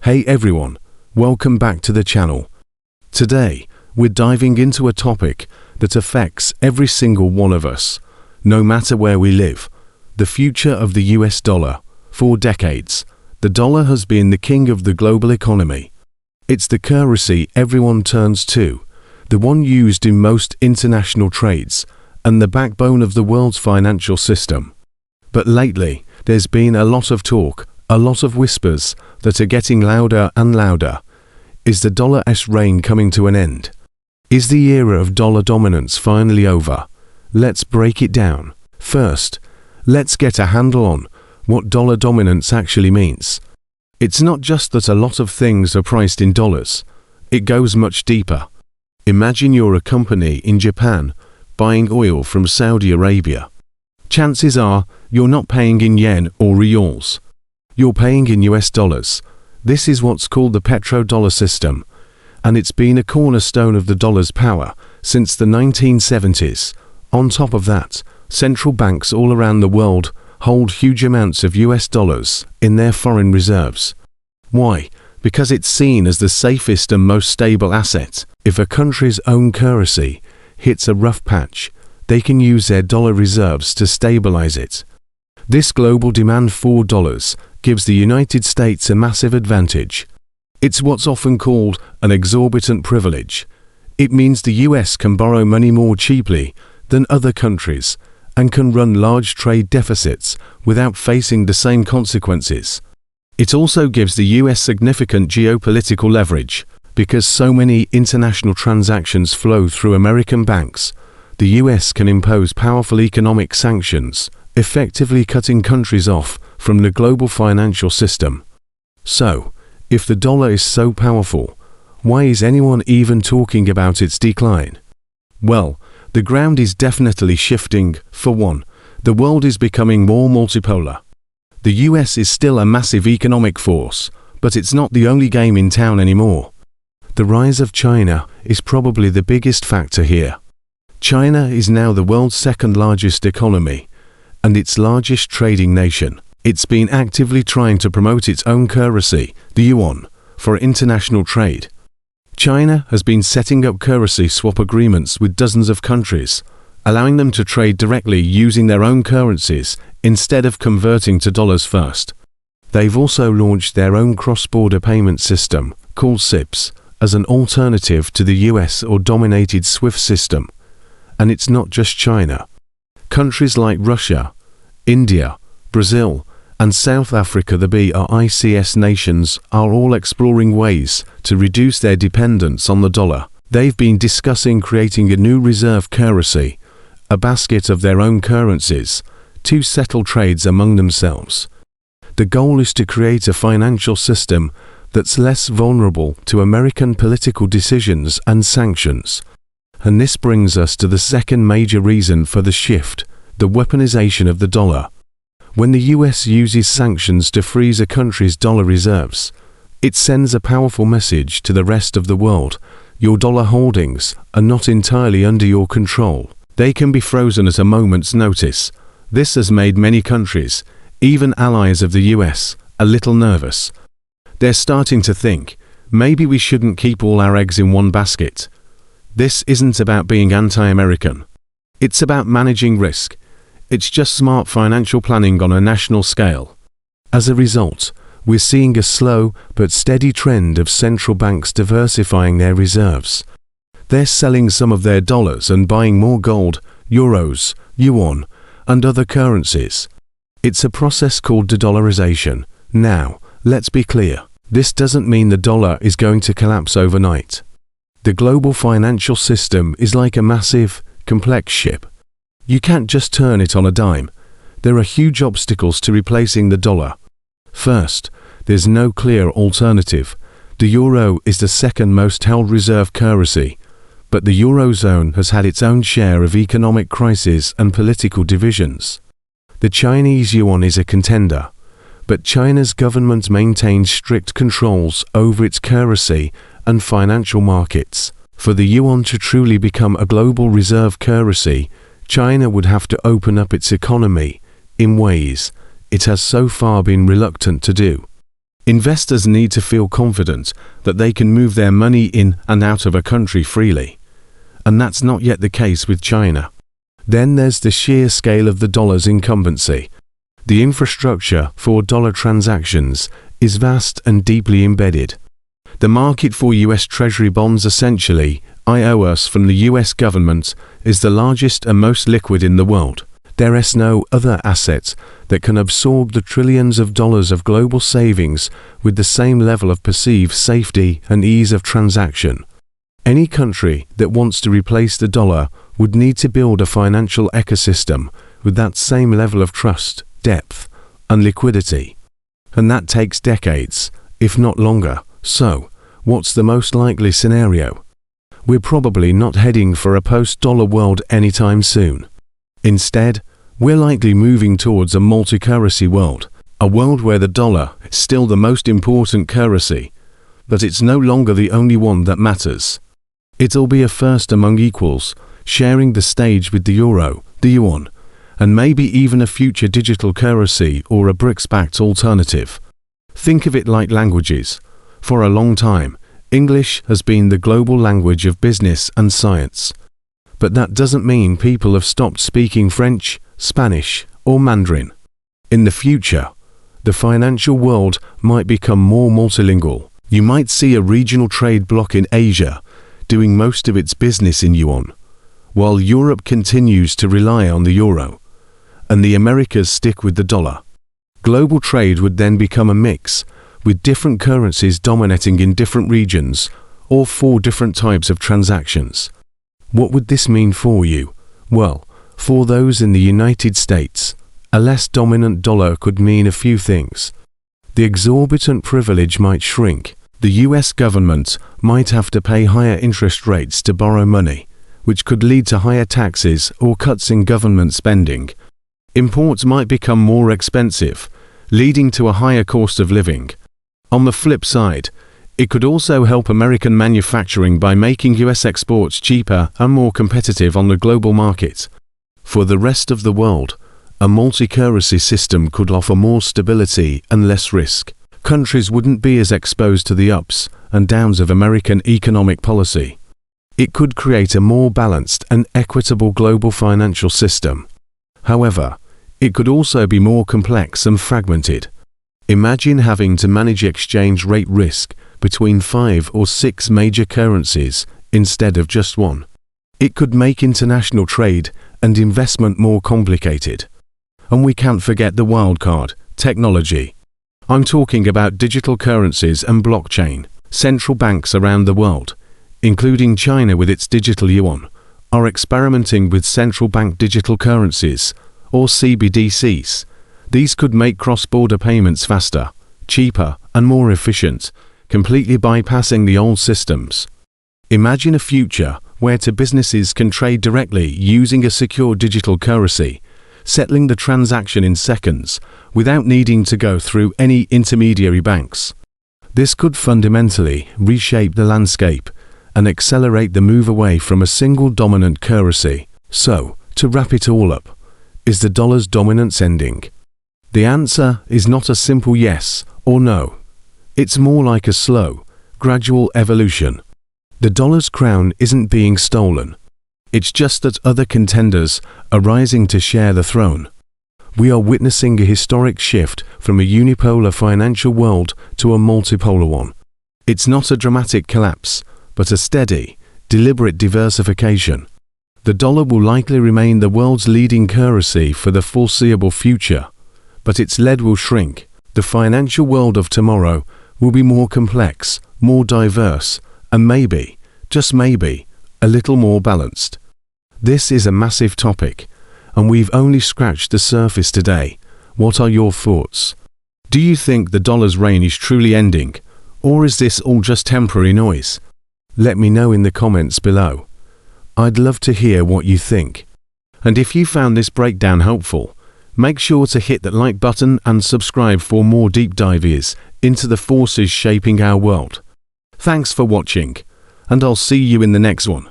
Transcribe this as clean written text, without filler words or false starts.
Hey everyone, welcome back to the channel. Today, we're diving into a topic that affects every single one of us, no matter where we live. The future of the US dollar. For decades, the dollar has been the king of the global economy. It's the currency everyone turns to, the one used in most international trades, and the backbone of the world's financial system. But lately, there's been a lot of talk, a lot of whispers that are getting louder and louder. Is the dollar's reign coming to an end? Is the era of dollar dominance finally over? Let's break it down. First, let's get a handle on what dollar dominance actually means. It's not just that a lot of things are priced in dollars. It goes much deeper. Imagine you're a company in Japan buying oil from Saudi Arabia. Chances are you're not paying in yen or reals. You're paying in US dollars. This is what's called the petrodollar system, and it's been a cornerstone of the dollar's power since the 1970s. On top of that, central banks all around the world hold huge amounts of US dollars in their foreign reserves. Why? Because it's seen as the safest and most stable asset. If a country's own currency hits a rough patch, they can use their dollar reserves to stabilize it. This global demand for dollars gives the United States a massive advantage. It's what's often called an exorbitant privilege. It means the US can borrow money more cheaply than other countries and can run large trade deficits without facing the same consequences. It also gives the US significant geopolitical leverage. Because so many international transactions flow through American banks, the US can impose powerful economic sanctions, effectively cutting countries off from the global financial system. So, if the dollar is so powerful, why is anyone even talking about its decline? Well, the ground is definitely shifting. For one, the world is becoming more multipolar. The US is still a massive economic force, but it's not the only game in town anymore. The rise of China is probably the biggest factor here. China is now the world's second largest economy and its largest trading nation. It's been actively trying to promote its own currency, the yuan, for international trade. China has been setting up currency swap agreements with dozens of countries, allowing them to trade directly using their own currencies instead of converting to dollars first. They've also launched their own cross-border payment system, called SIPS, as an alternative to the US or dominated SWIFT system. And it's not just China. Countries like Russia, India, Brazil, and South Africa, the BRICS nations, are all exploring ways to reduce their dependence on the dollar. They've been discussing creating a new reserve currency, a basket of their own currencies, to settle trades among themselves. The goal is to create a financial system that's less vulnerable to American political decisions and sanctions. And this brings us to the second major reason for the shift, the weaponization of the dollar. When the US uses sanctions to freeze a country's dollar reserves, it sends a powerful message to the rest of the world. Your dollar holdings are not entirely under your control. They can be frozen at a moment's notice. This has made many countries, even allies of the US, a little nervous. They're starting to think, maybe we shouldn't keep all our eggs in one basket. This isn't about being anti-American. It's about managing risk. It's just smart financial planning on a national scale. As a result, we're seeing a slow but steady trend of central banks diversifying their reserves. They're selling some of their dollars and buying more gold, euros, yuan, and other currencies. It's a process called de-dollarization. Now, let's be clear. This doesn't mean the dollar is going to collapse overnight. The global financial system is like a massive, complex ship. You can't just turn it on a dime. There are huge obstacles to replacing the dollar. First, there's no clear alternative. The euro is the second most held reserve currency, but the eurozone has had its own share of economic crises and political divisions. The Chinese yuan is a contender, but China's government maintains strict controls over its currency and financial markets. For the yuan to truly become a global reserve currency, China would have to open up its economy in ways it has so far been reluctant to do. Investors need to feel confident that they can move their money in and out of a country freely. And that's not yet the case with China. Then there's the sheer scale of the dollar's incumbency. The infrastructure for dollar transactions is vast and deeply embedded. The market for US Treasury bonds, essentially IOUs from the US government, is the largest and most liquid in the world. There is no other asset that can absorb the trillions of dollars of global savings with the same level of perceived safety and ease of transaction. Any country that wants to replace the dollar would need to build a financial ecosystem with that same level of trust, depth, and liquidity. And that takes decades, if not longer. So, what's the most likely scenario? We're probably not heading for a post-dollar world anytime soon. Instead, we're likely moving towards a multi-currency world, a world where the dollar is still the most important currency, but it's no longer the only one that matters. It'll be a first among equals, sharing the stage with the euro, the yuan, and maybe even a future digital currency or a BRICS-backed alternative. Think of it like languages. For a long time, English has been the global language of business and science. But that doesn't mean people have stopped speaking French, Spanish, or Mandarin. In the future, the financial world might become more multilingual. You might see a regional trade bloc in Asia doing most of its business in yuan, while Europe continues to rely on the euro, and the Americas stick with the dollar. Global trade would then become a mix, with different currencies dominating in different regions or for different types of transactions. What would this mean for you? Well, for those in the United States, a less dominant dollar could mean a few things. The exorbitant privilege might shrink. The US government might have to pay higher interest rates to borrow money, which could lead to higher taxes or cuts in government spending. Imports might become more expensive, leading to a higher cost of living. On the flip side, it could also help American manufacturing by making US exports cheaper and more competitive on the global market. For the rest of the world, a multi-currency system could offer more stability and less risk. Countries wouldn't be as exposed to the ups and downs of American economic policy. It could create a more balanced and equitable global financial system. However, it could also be more complex and fragmented. Imagine having to manage exchange rate risk between 5 or 6 major currencies instead of just one. It could make international trade and investment more complicated. And we can't forget the wild card, technology. I'm talking about digital currencies and blockchain. Central banks around the world, including China with its digital yuan, are experimenting with central bank digital currencies, or CBDCs. These could make cross-border payments faster, cheaper, and more efficient, completely bypassing the old systems. Imagine a future where businesses can trade directly using a secure digital currency, settling the transaction in seconds without needing to go through any intermediary banks. This could fundamentally reshape the landscape and accelerate the move away from a single dominant currency. So, to wrap it all up, is the dollar's dominance ending? The answer is not a simple yes or no. It's more like a slow, gradual evolution. The dollar's crown isn't being stolen. It's just that other contenders are rising to share the throne. We are witnessing a historic shift from a unipolar financial world to a multipolar one. It's not a dramatic collapse, but a steady, deliberate diversification. The dollar will likely remain the world's leading currency for the foreseeable future, but its lead will shrink. The financial world of tomorrow will be more complex, more diverse, and maybe, just maybe, a little more balanced. This is a massive topic, and we've only scratched the surface today. What are your thoughts? Do you think the dollar's reign is truly ending, or is this all just temporary noise? Let me know in the comments below. I'd love to hear what you think. And if you found this breakdown helpful, make sure to hit that like button and subscribe for more deep dives into the forces shaping our world. Thanks for watching, and I'll see you in the next one.